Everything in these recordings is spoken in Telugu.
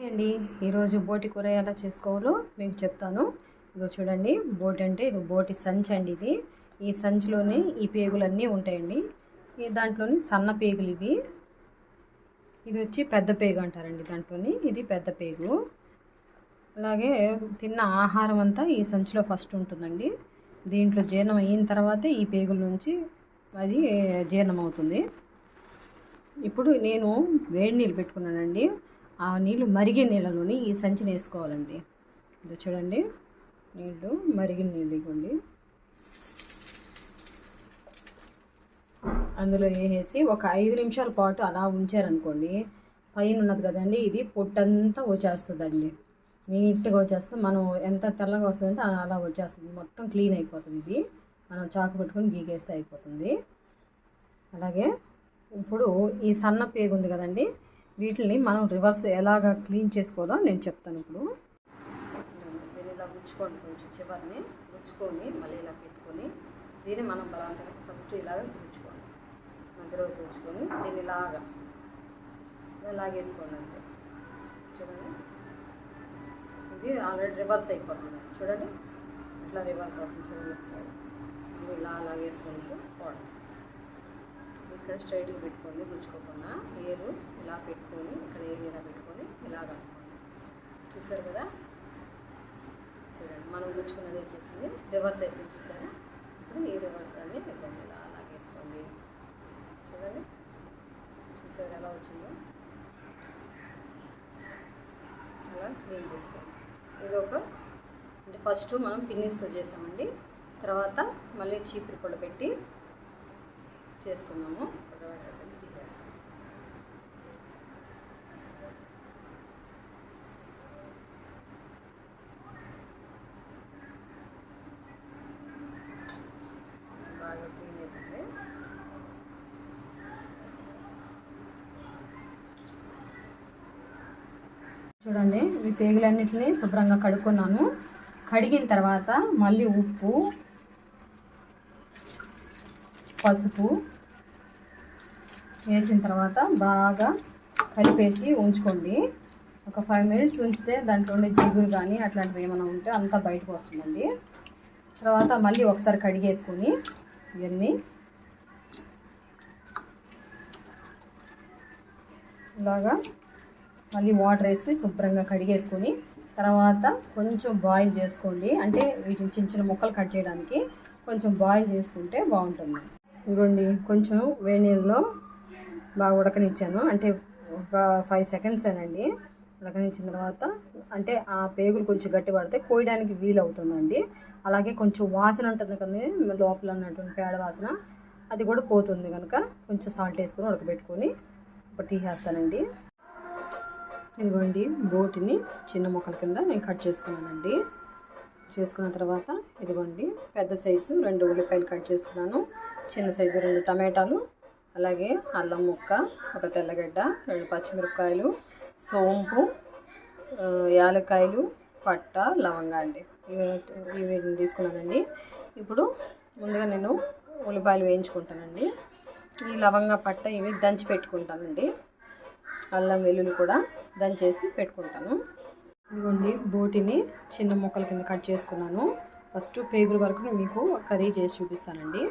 అండి ఈరోజు బోటి కూర ఎలా చేసుకోవాలో మీకు చెప్తాను. ఇదిగో చూడండి, బోటి అంటే ఇది బోటి సంచి అండి. ఈ సంచిలోనే ఈ పేగులన్నీ ఉంటాయండి. దాంట్లోని సన్న పేగులు ఇది వచ్చి పెద్ద పేగు అంటారండి. దాంట్లోని ఇది పెద్ద పేగు. అలాగే తిన్న ఆహారం అంతా ఈ సంచిలో ఫస్ట్ ఉంటుందండి. దీంట్లో జీర్ణం అయిన తర్వాతే ఈ పేగుల నుంచి అది జీర్ణం అవుతుంది. ఇప్పుడు నేను వేడి నీళ్ళు పెట్టుకున్నానండి. ఆ నీళ్ళు మరిగే నీళ్ళలోని ఈ సంచిని వేసుకోవాలండి. ఇది చూడండి, నీళ్ళు మరిగిన నీళ్ళు ఇవ్వండి. అందులో వేసేసి ఒక 5 నిమిషాల పాటు అలా ఉంచారనుకోండి, పైన ఉన్నది కదండి ఇది పొట్టంతా వచ్చేస్తుందండి. నీట్గా వచ్చేస్తుంది. మనం ఎంత తెల్లగా వస్తుందంటే అలా వచ్చేస్తుంది. మొత్తం క్లీన్ అయిపోతుంది. ఇది మనం చాకు పెట్టుకొని గీకేస్తే అయిపోతుంది. అలాగే ఇప్పుడు ఈ సన్న పేగు ఉంది కదండి, వీటిని మనం రివర్స్ ఎలాగ క్లీన్ చేసుకోవాలో నేను చెప్తాను. ఇప్పుడు దీన్ని ఇలా గుచ్చుకోండి, కొంచెం చివరిని గుచ్చుకొని మళ్ళీ ఇలా పెట్టుకొని దీన్ని మనం బలవంతంగా ఫస్ట్ ఇలాగ గుచ్చుకోండి, మధ్యలో గుచ్చుకొని దీన్ని ఇలాగా లాగేసుకోండి అంతే. చూడండి, ఇది ఆల్రెడీ రివర్స్ అయిపోతుంది. చూడండి, ఇట్లా రివర్స్ అవుతుంది. చూడండి ఒకసారి ఇలా లాగేసుకుంటూ పోవడం. ఇక్కడ స్ట్రైట్గా పెట్టుకోండి, గుచ్చుకోకుండా ఏరు ఇలా పెట్టుకొని ఇక్కడ ఏరు ఇలా పెట్టుకొని ఇలా కలుపుకోండి. చూసారు కదా, చూడండి మనం గుచ్చుకున్నది వచ్చేసింది. రివర్స్ అయిపోయింది చూసారా. ఇప్పుడు ఈ రివర్స్ దాన్ని ఇవ్వండి, ఇలా అలాగేసుకోండి. చూడండి, చూసారు ఎలా వచ్చిందో. అలా క్లీన్ చేసుకోండి. ఇది అంటే ఫస్ట్ మనం పిన్నిస్తో చేసామండి. తర్వాత మళ్ళీ చీపురు పొడి పెట్టి చేసుకున్నాము. తీసేస్తాము. బాగా క్లీన్ అయిపోయింది. చూడండి, ఈ పేగులన్నింటినీ శుభ్రంగా కడుక్కున్నాను. కడిగిన తర్వాత మళ్ళీ ఉప్పు, పసుపు వేసిన తర్వాత బాగా కలిపేసి ఉంచుకోండి. ఒక 5 మినిట్స్ ఉంచితే దాంట్లో ఉండే జిగురు కానీ అట్లాంటివి ఏమైనా ఉంటే అంతా బయటకు వస్తుందండి. తర్వాత మళ్ళీ ఒకసారి కడిగేసుకొని ఇవన్నీ ఇలాగా మళ్ళీ వాటర్ వేసి శుభ్రంగా కడిగేసుకొని తర్వాత కొంచెం బాయిల్ చేసుకోండి. అంటే వీటిని చిన్న చిన్న ముక్కలు కట్ చేయడానికి కొంచెం బాయిల్ చేసుకుంటే బాగుంటుంది. ఇదిగోండి, కొంచెం వేడి నీళ్ళలో బాగా ఉడకనిచ్చాను. అంటే ఒక 5 సెకండ్స్ అనండి. ఉడకనిచ్చిన తర్వాత అంటే ఆ పేగులు కొంచెం గట్టి పడితే కోయడానికి వీలు అవుతుందండి. అలాగే కొంచెం వాసన ఉంటుంది కదా లోపల ఉన్నటువంటి పేడ వాసన, అది కూడా పోతుంది కనుక కొంచెం సాల్ట్ వేసుకొని ఉడకబెట్టుకొని ఇప్పుడు తీసేస్తానండి. ఇదిగోండి, బోటిని చిన్న ముక్కల కింద నేను కట్ చేసుకున్నానండి. చేసుకున్న తర్వాత ఇదిగోండి, పెద్ద సైజు 2 ఉల్లిపాయలు కట్ చేసుకున్నాను. చిన్న సైజు 2 టమాటాలు, అలాగే అల్లం ముక్క, ఒక తెల్లగడ్డ, 2 పచ్చిమిరపకాయలు, సోంపు, యాలక్కాయలు, పట్ట, లవంగా అండి. ఇవి తీసుకున్నానండి. ఇప్పుడు ముందుగా నేను ఉల్లిపాయలు వేయించుకుంటానండి. ఈ లవంగా, పట్ట ఇవి దంచి పెట్టుకుంటానండి. అల్లం వెల్లుల్లి కూడా దంచేసి పెట్టుకుంటాను. ఇదిగోండి, బోటిని చిన్న ముక్కల కింద కట్ చేసుకున్నాను. ఫస్ట్ పేగుల వరకు మీకు కర్రీ చేసి చూపిస్తానండి.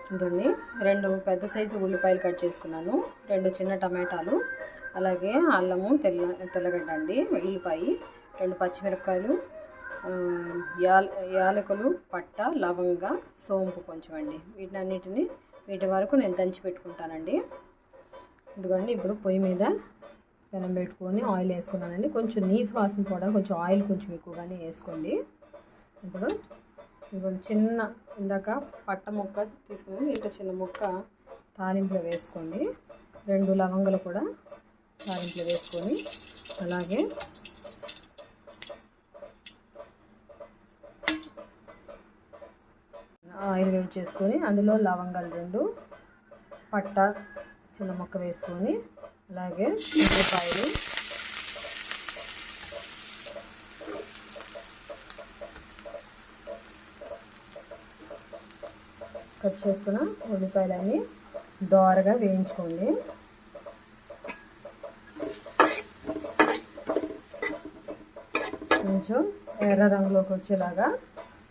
ఇదిగోండి, 2 పెద్ద సైజు ఉల్లిపాయలు కట్ చేసుకున్నాను, 2 చిన్న టమాటాలు, అలాగే అల్లము, తెల్లగడ్డ అండి, వెల్లుల్లిపాయ, 2 పచ్చిమిరపకాయలు, యాలకులు, పట్ట, లవంగా, సోంపు కొంచెం అండి. వీటి వరకు నేను దంచి పెట్టుకుంటానండి. ఇదిగోండి, ఇప్పుడు పొయ్యి మీద పెనం పెట్టుకొని ఆయిల్ వేసుకున్నానండి. కొంచెం నీసు వాసన కూడా కొంచెం ఆయిల్ కొంచెం ఎక్కువగానే వేసుకోండి. ఇప్పుడు చిన్న ఇందాక పట్ట ముక్క తీసుకుని ఇంకా చిన్న ముక్క తాలింపులో వేసుకోండి. 2 లవంగాలు కూడా తాలింపులో వేసుకొని అలాగే ఆయిల్ వేడి చేసుకొని అందులో లవంగాలు 2, పట్ట చిన్న ముక్క వేసుకొని అలాగే ఉల్లిపాయలు, కట్ చేసుకున్న ఉల్లిపాయలన్నీ దోరగా వేయించుకోండి. కొంచెం ఎర్ర రంగులోకి వచ్చేలాగా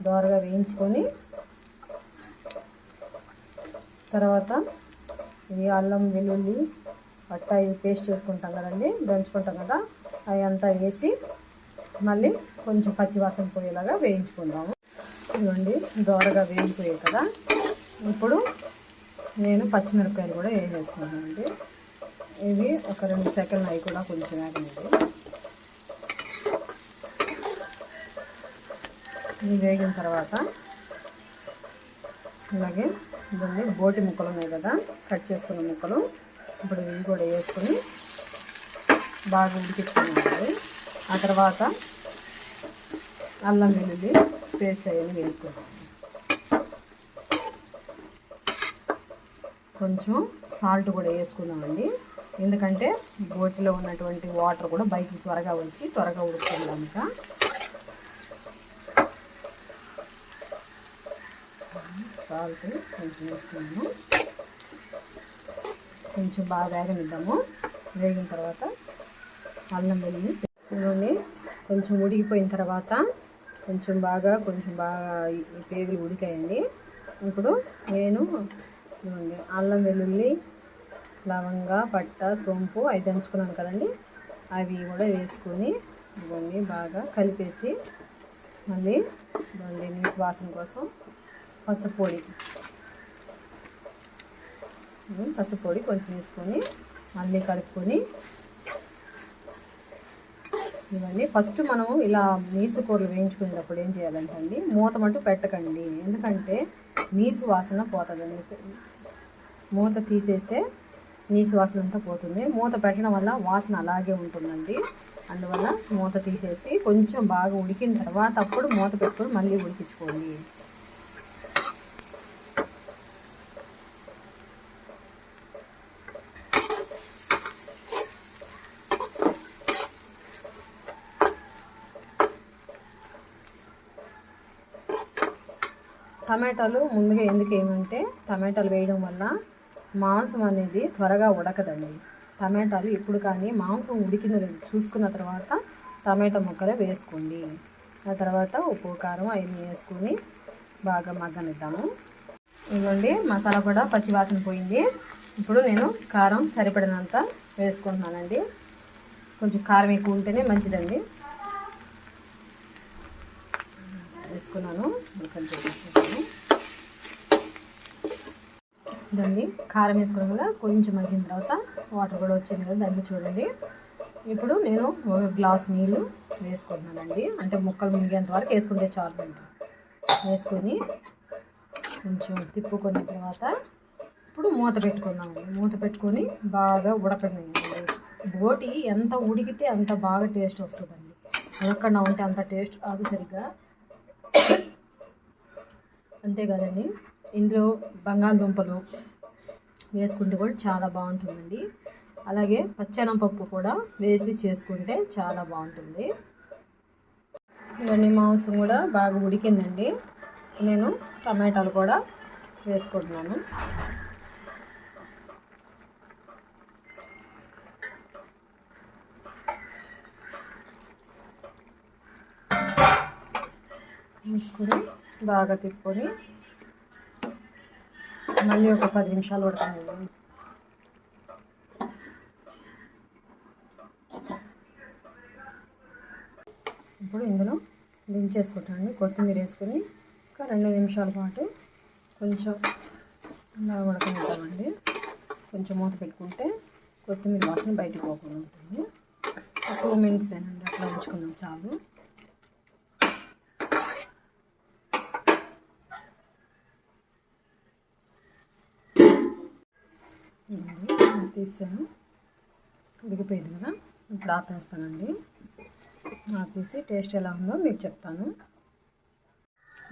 దోరగా వేయించుకొని తర్వాత ఈ అల్లం వెల్లుల్లి పట్ట ఇవి పేస్ట్ చేసుకుంటాం కదండి, దంచుకుంటాం కదా, అవి అంతా వేసి మళ్ళీ కొంచెం పచ్చివాసన పోయేలాగా వేయించుకుందాము. ఇదిగోండి దోరగా వేగిపోయాయి కదా. ఇప్పుడు నేను పచ్చిమిరపకాయలు కూడా వేసేసుకున్నానండి. ఇవి ఒక 2 సెకండ్లు అవి కూడా కొంచెం వేగనివ్వండి. ఇవి వేగిన తర్వాత అలాగే ఇవన్నీ బోటి ముక్కలు ఉన్నాయి కదా, కట్ చేసుకున్న ముక్కలు, ఇప్పుడు ఇవి కూడా వేసుకొని బాగా ఉడికించుకున్నామండి. ఆ తర్వాత అల్లం వెల్లుల్లి పేస్ట్ అవన్నీ వేసుకుంటాం. కొంచెం సాల్ట్ కూడా వేసుకున్నామండి, ఎందుకంటే బోటిలో ఉన్నటువంటి వాటర్ కూడా బయటికి త్వరగా వచ్చి త్వరగా ఉడుకుతుంది కనుక. సాల్ట్ కొంచెం వేసుకున్నాము. కొంచెం బాగా వేగనిద్దాము. వేగిన తర్వాత అల్లం వెల్లుల్లి ఇవన్నీ కొంచెం ఉడికిపోయిన తర్వాత కొంచెం బాగా పేగులు ఉడికాయండి. ఇప్పుడు నేను అల్లం వెల్లుల్లి లవంగా పట్ట సోంపు అవి దంచుకున్నాను కదండి, అవి కూడా వేసుకొని ఇవన్నీ బాగా కలిపేసి మళ్ళీ నీసు వాసన కోసం పసుపు పొడి కొంచెం వేసుకొని మళ్ళీ కలుపుకొని ఇవన్నీ ఫస్ట్ మనం ఇలా నీసు కూరలు వేయించుకునేటప్పుడు ఏం చేయాలంటే అండి, మూత మట్టు పెట్టకండి, ఎందుకంటే నీసు వాసన పోతుందండి. మూత తీసేస్తే నీసు వాసన అంతా పోతుంది. మూత పెట్టడం వల్ల వాసన అలాగే ఉంటుందండి. అందువల్ల మూత తీసేసి కొంచెం బాగా ఉడికిన తర్వాత అప్పుడు మూత పెట్టుకొని మళ్ళీ ఉడికించుకోండి. టమాటాలు ముందుగా ఎందుకు ఏమంటే టమాటాలు వేయడం వల్ల మాంసం అనేది త్వరగా ఉడకదండి. టమాటాలు ఎప్పుడు కానీ మాంసం ఉడికిన చూసుకున్న తర్వాత టమాటా ముక్కలు వేసుకోండి. ఆ తర్వాత ఉప్పు కారం అవన్నీ వేసుకొని బాగా మగ్గనిద్దాము. ఇదిగోండి మసాలా కూడా పచ్చివాసన పోయింది. ఇప్పుడు నేను కారం సరిపడినంత వేసుకుంటున్నానండి. కొంచెం కారం ఎక్కువ ఉంటేనే మంచిదండి. వేసుకున్నాను. కొంచెం వేసుకుంటాను. దాన్ని కారం వేసుకున్నాం కదా, కొంచెం మగ్గిన తర్వాత వాటర్ కూడా వచ్చింది కదా, దాన్ని చూడండి. ఇప్పుడు నేను 1 గ్లాస్ నీళ్ళు వేసుకుంటున్నానండి. అంటే ముక్కలు మునిగేంత వరకు వేసుకుంటే చాలు అండి. వేసుకొని కొంచెం తిప్పుకున్న తర్వాత ఇప్పుడు మూత పెట్టుకున్నామండి. మూత పెట్టుకొని బాగా ఉడకనివ్వండి. బోటి ఎంత ఉడికితే అంత బాగా టేస్ట్ వస్తుందండి. ఉడకకుండా ఉంటే అంత టేస్ట్ రాదు సరిగ్గా. అంతేకాదండి, ఇందులో బంగాళదుంపలు వేసుకుంటే కూడా చాలా బాగుంటుందండి. అలాగే పచ్చెనపప్పు కూడా వేసి చేసుకుంటే చాలా బాగుంటుంది. ఇవన్నీ మాంసం కూడా బాగా ఉడికిందండి. నేను టమాటాలు కూడా వేసుకుంటున్నాను. వేసుకొని బాగా తిప్పుకొని మళ్ళీ ఒక 10 నిమిషాలు ఉడకనివ్వండి. ఇప్పుడు ఇందులో దించేసుకుంటానండి. కొత్తిమీర వేసుకొని ఒక 2 నిమిషాల పాటు కొంచెం ఇలా ఉడకనిద్దామండి. కొంచెం మూత పెట్టుకుంటే కొత్తిమీర వాసన బయటకు పోకుండా ఉంటుంది. 2 మినిట్స్ ఏనండి, అట్లా ఉంచుకుందాం చాలు. తీసాను, ఉడికిపోయింది కదా. ఇప్పుడు ఆపేస్తానండి. ఆపేసి టేస్ట్ ఎలా ఉందో మీకు చెప్తాను.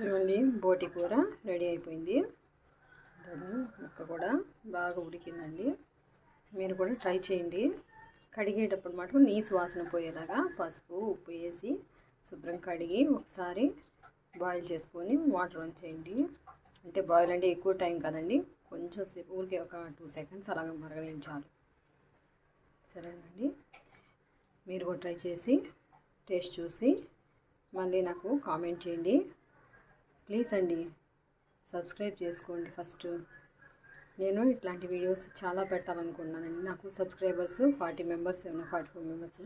ఇవ్వండి, బోటి కూర రెడీ అయిపోయింది. ముక్క కూడా బాగా ఉడికిందండి. మీరు కూడా ట్రై చేయండి. కడిగేటప్పుడు మటుకు నీసు వాసన పోయేలాగా పసుపు ఉప్పు వేసి శుభ్రం కడిగి ఒకసారి బాయిల్ చేసుకొని వాటర్ వంచేయండి. అంటే బాయిల్ అంటే ఎక్కువ టైం కదండి, కొంచెం సేపు ఊరికే ఒక 2 సెకండ్స్ అలాగ మరగలించాలి. సరేనండి, మీరు కూడా ట్రై చేసి టేస్ట్ చూసి మళ్ళీ నాకు కామెంట్ చేయండి. ప్లీజ్ అండి సబ్స్క్రైబ్ చేసుకోండి. ఫస్ట్ నేను ఇట్లాంటి వీడియోస్ చాలా పెట్టాలనుకున్నానండి. నాకు సబ్స్క్రైబర్స్ 40 మెంబర్స్ 44 మెంబర్స్.